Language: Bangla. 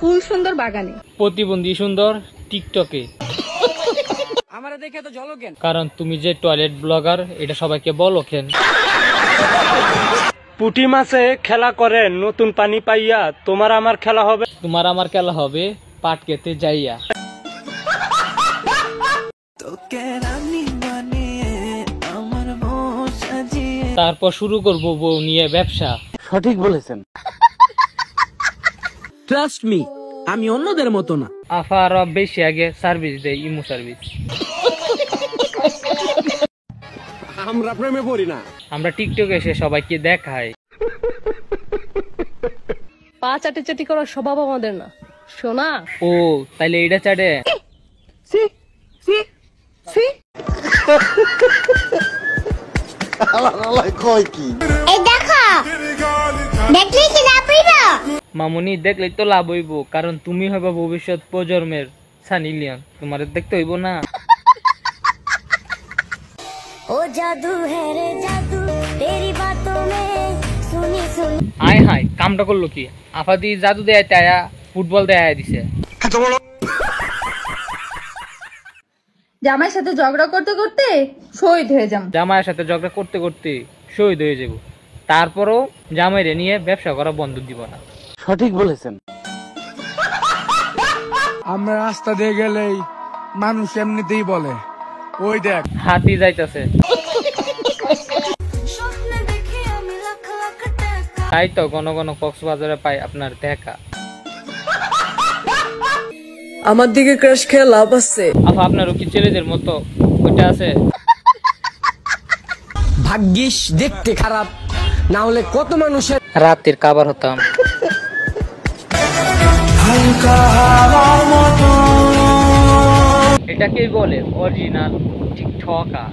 ফুল সুন্দর বাগানে, প্রতিবন্ধী সুন্দর টিকটকে। আমারে দেখে তো ঝলক কেন? কারণ তুমি যে টয়লেট ব্লগার এটা সবাইকে বলো কেন? পুঁটি মাছে খেলা করে নতুন পানি পাইয়া, তোমার আমার খেলা হবে। তোমার আমার খেলা হবে পাট খেতে যাইয়া। তারপর শুরু করবো বউ নিয়ে ব্যবসা। সঠিক বলেছেন। ট্রাস্ট মি, আমি অন্যদের মতো না। আফা আরো বেশি আগে সার্ভিস দেয়, ইমো সার্ভিস। আমরা প্রেমে পড়ি না, আমরা টিকটকে এসে সবাইকে দেখাই। পা চাটি চাটি করার স্বভাব আমাদের না, শোনা। ও তাইলে এটা চাটে। সি সি সি এই দেখো, দেখলি কি না পাইবা? মামুনি দেখলেই তো লাভ হইব, কারণ তুমি হইবা ভবিষ্যৎ প্রজন্মের সানি লিওন। তোমার দেখতে হইব না? ও জাদু হ্যাঁ রে জাদু, তেরি বাতোं में सुनी सुनी। আয় হায়, কামটা করলো কি? আফাদি জাদু দেয় তায়া ফুটবল দেয় দিছে। জামাইয়ের সাথে ঝগড়া করতে করতে শহীদ হয়ে যাম। জামাইয়ের সাথে ঝগড়া করতে করতে শহীদ হয়ে যাব, তারপরও জামাইরে নিয়ে ব্যবসা করা বন্ধ দিব না। সঠিক বলেছেন। আমরা রাস্তা দিয়ে গেলেই মানুষ এমনিতেই বলে ওই দেখ হাতি যাইতাছে। তাই তো ঘন ঘন কক্সবাজারে পাই আপনার দেখা। আমার দিকে ক্রাশ খেয়ে লাভ আছে। আফা আপনারও কি ছেলেদের মতো ওইটা আছে? ভাগ্যিস দেখতে খারাপ, না হলে কত মানুষের রাতের খাবার হতাম। এটাকেই বলে অরিজিনাল টিকটকার।